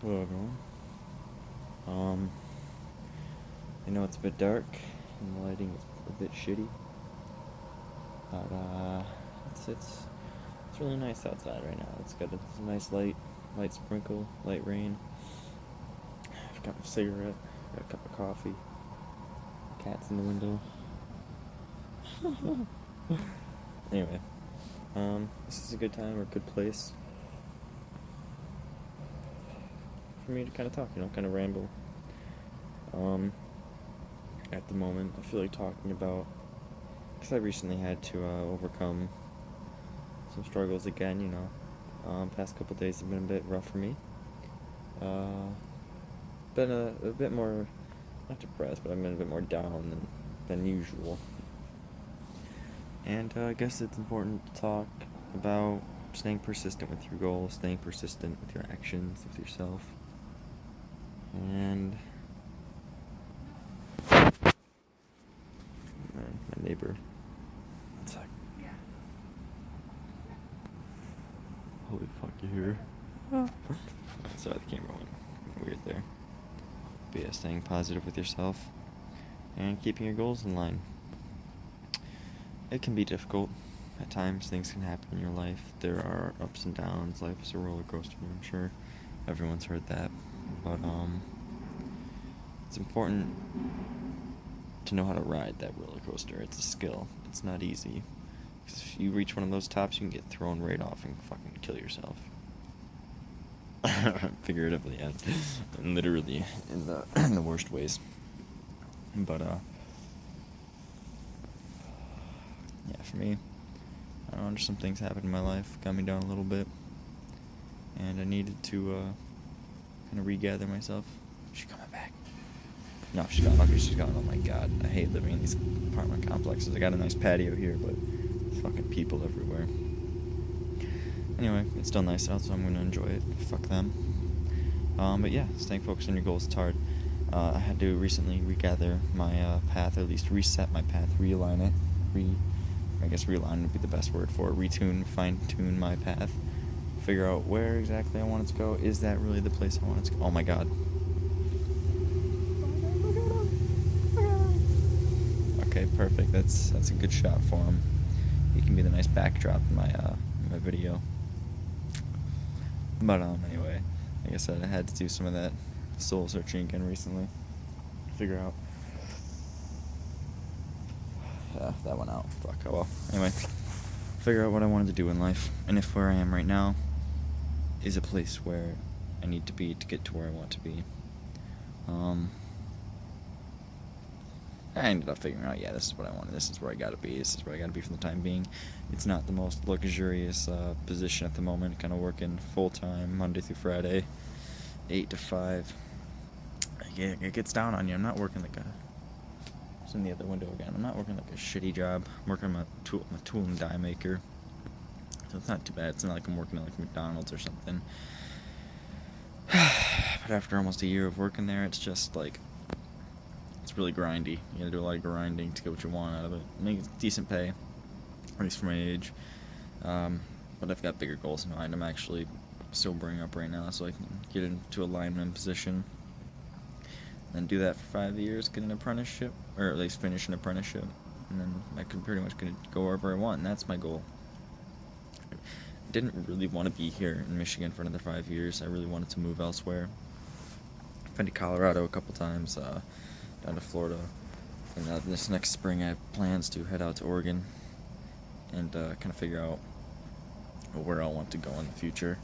Hello everyone. I know it's a bit dark and the lighting is a bit shitty, but it's really nice outside right now. It's got a nice light sprinkle, light rain. I've got a cigarette, got a cup of coffee, cats in the window. Anyway, this is a good time or a good place for me to kind of talk, kind of ramble. At the moment, I feel like talking about, because I recently had to overcome some struggles again, past couple days have been a bit rough for me. Been a bit more, not depressed, but I've been a bit more down than usual. And I guess it's important to talk about staying persistent with your goals, staying persistent with your actions, with yourself. And my neighbor. One sec. Holy fuck, you hear? Sorry, the camera went weird there. But yeah, staying positive with yourself and keeping your goals in line. It can be difficult. At times, things can happen in your life. There are ups and downs. Life is a roller coaster, I'm sure everyone's heard that. But, it's important to know how to ride that roller coaster. It's a skill. It's not easy. Because if you reach one of those tops, you can get thrown right off and fucking kill yourself. Figuratively and literally in the worst ways. But yeah, for me, I don't know, just some things happened in my life, got me down a little bit, and I needed to kind of regather myself. Is she coming back? No, she's gone. Okay, she's gone. Oh my god, I hate living in these apartment complexes. I got a nice patio here, but fucking people everywhere. Anyway, it's still nice out, so I'm gonna enjoy it. Fuck them. But yeah, staying focused on your goals is hard. I had to recently regather my path, or at least reset my path, realign it. I guess realign would be the best word for it. Retune, fine-tune my path. Figure out where exactly I want it to go. Is that really the place I want it to go? Oh my god. Okay, perfect. That's a good shot for him. He can be the nice backdrop in my video. But anyway, like I said, I had to do some of that soul searching again recently. Figure out. That went out. Fuck. Oh well. Anyway, figure out what I wanted to do in life, and if where I am right now is a place where I need to be to get to where I want to be. I ended up figuring out, yeah, this is what I wanted. This is where I gotta be. This is where I gotta be for the time being. It's not the most luxurious position at the moment. Kind of working full time, Monday through Friday, 8 to 5. It gets down on you. I'm not working like a. It's in the other window again. I'm not working like a shitty job. I'm working my tool and die maker. So it's not too bad. It's not like I'm working at like McDonald's or something. But after almost a year of working there, it's just like. It's really grindy. You gotta do a lot of grinding to get what you want out of it. Make decent pay, at least for my age. But I've got bigger goals in mind. I'm actually sobering up right now so I can get into a lineman position. Then do that for 5 years, get an apprenticeship, or at least finish an apprenticeship. And then I can pretty much go wherever I want, and that's my goal. I didn't really want to be here in Michigan for another 5 years. I really wanted to move elsewhere. I've been to Colorado a couple times, down to Florida, and this next spring I have plans to head out to Oregon and kind of figure out where I want to go in the future.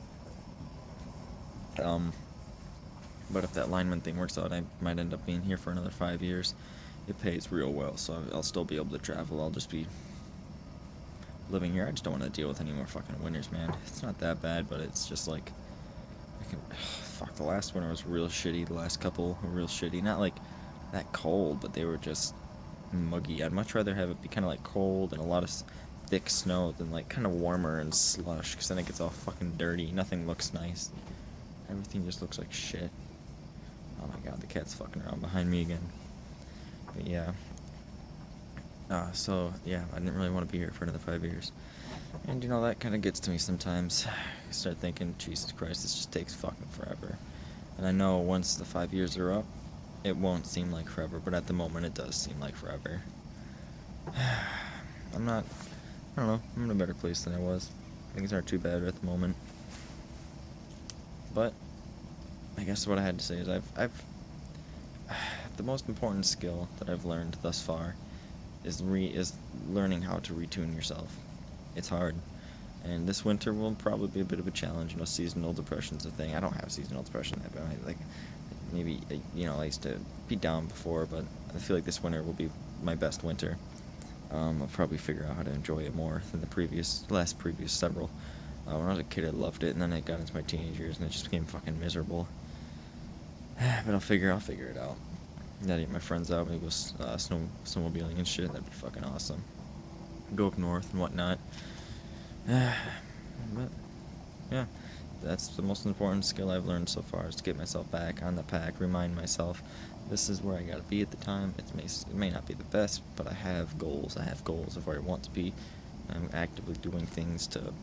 But if that lineman thing works out, I might end up being here for another 5 years. It pays real well, so I'll still be able to travel. I'll just be living here. I just don't want to deal with any more fucking winters, man. It's not that bad, but it's just like fuck, the last winter was real shitty. The last couple were real shitty. Not like that cold, but they were just muggy. I'd much rather have it be kind of like cold and a lot of thick snow than like kind of warmer and slush, because then it gets all fucking dirty. Nothing looks nice. Everything just looks like shit. Oh my god, the cat's fucking around behind me again. But yeah. So yeah, I didn't really want to be here for another 5 years. And that kind of gets to me sometimes. I start thinking, Jesus Christ, this just takes fucking forever. And I know once the 5 years are up, it won't seem like forever, but at the moment it does seem like forever. I'm not, I don't know, I'm in a better place than I was. Things aren't too bad at the moment. But I guess what I had to say is I've the most important skill that I've learned thus far is learning how to retune yourself. It's hard, and this winter will probably be a bit of a challenge. You know, seasonal depression's a thing. I don't have seasonal depression, but maybe I used to be down before, but I feel like this winter will be my best winter. I'll probably figure out how to enjoy it more than the previous several. When I was a kid, I loved it, and then I got into my teenage years, and it just became fucking miserable. But I'll figure it out. Gotta get my friends out, maybe go snowmobiling and shit. That'd be fucking awesome. Go up north and whatnot. But yeah, that's the most important skill I've learned so far, is to get myself back on the pack, remind myself this is where I gotta be at the time. It may not be the best, but I have goals. I have goals of where I want to be. I'm actively doing things to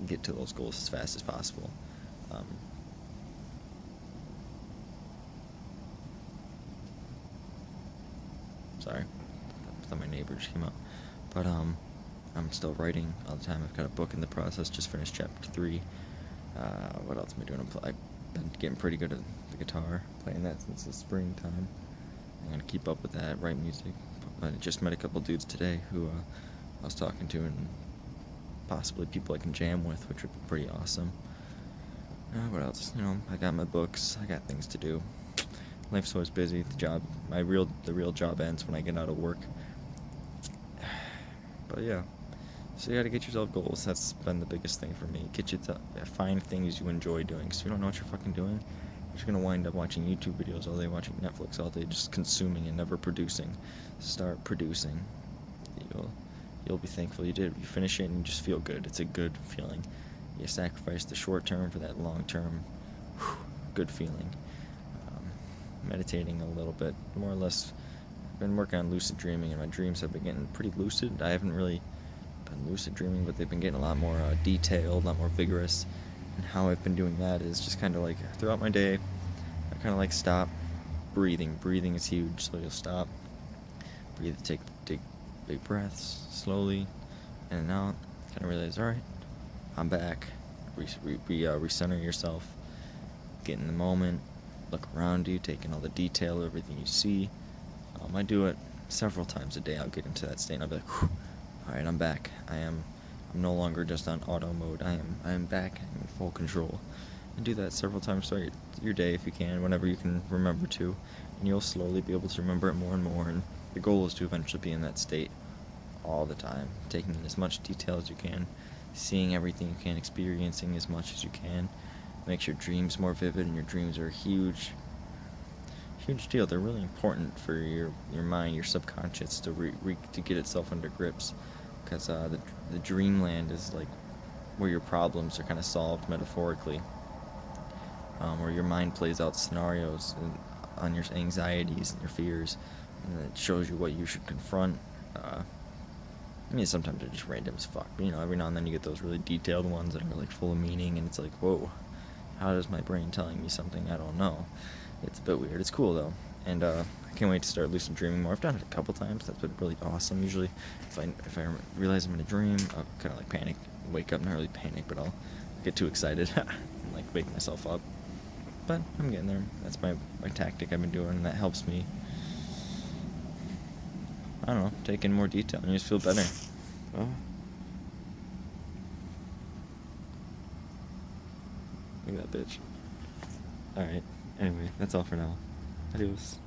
get to those goals as fast as possible. Sorry, I thought my neighbor just came out. But I'm still writing all the time. I've got a book in the process. Just finished chapter 3. What else am I doing? I've been getting pretty good at the guitar, playing that since the springtime. I'm gonna keep up with that, write music. I just met a couple dudes today who I was talking to, and possibly people I can jam with, which would be pretty awesome. What else? You know, I got my books. I got things to do. Life's always busy. The real job ends when I get out of work. But yeah, so you gotta get yourself goals. That's been the biggest thing for me. Get you to find things you enjoy doing. Cause if you don't know what you're fucking doing, you're just gonna wind up watching YouTube videos all day, watching Netflix all day, just consuming and never producing. Start producing. You'll be thankful you did. You finish it and you just feel good. It's a good feeling. You sacrifice the short term for that long term good feeling. Meditating a little bit, more or less. I've been working on lucid dreaming, and my dreams have been getting pretty lucid. I haven't really been lucid dreaming, but they've been getting a lot more detailed, a lot more vigorous. And how I've been doing that is just kind of like throughout my day, I kind of like stop breathing. Breathing is huge, so you'll stop, breathe, take big breaths, slowly, in and out. Kind of realize, all right, I'm back. Recenter yourself, get in the moment. Look around you, take in all the detail of everything you see. I do it several times a day. I'll get into that state and I'll be like, all right, I'm back. I'm no longer just on auto mode. I am back in full control. And do that several times throughout your day if you can, whenever you can remember to. And you'll slowly be able to remember it more and more. And the goal is to eventually be in that state all the time, taking in as much detail as you can, seeing everything you can, experiencing as much as you can. Makes your dreams more vivid, and your dreams are a huge deal. They're really important for your mind, your subconscious, to get itself under grips, because the dreamland is like where your problems are kind of solved metaphorically, where your mind plays out scenarios on your anxieties and your fears, and it shows you what you should confront. I mean, sometimes they're just random as fuck, but, every now and then you get those really detailed ones that are like full of meaning, and it's like, whoa. How is my brain telling me something I don't know? It's a bit weird. It's cool though, and I can't wait to start lucid dreaming more. I've done it a couple times. That's been really awesome. Usually, if I realize I'm in a dream, I'll kind of like panic, wake up, not really panic, but I'll get too excited and like wake myself up. But I'm getting there. That's my tactic I've been doing, and that helps me. I don't know, take in more detail and you just feel better. Oh. Look at that bitch. Alright, anyway, that's all for now. Adios.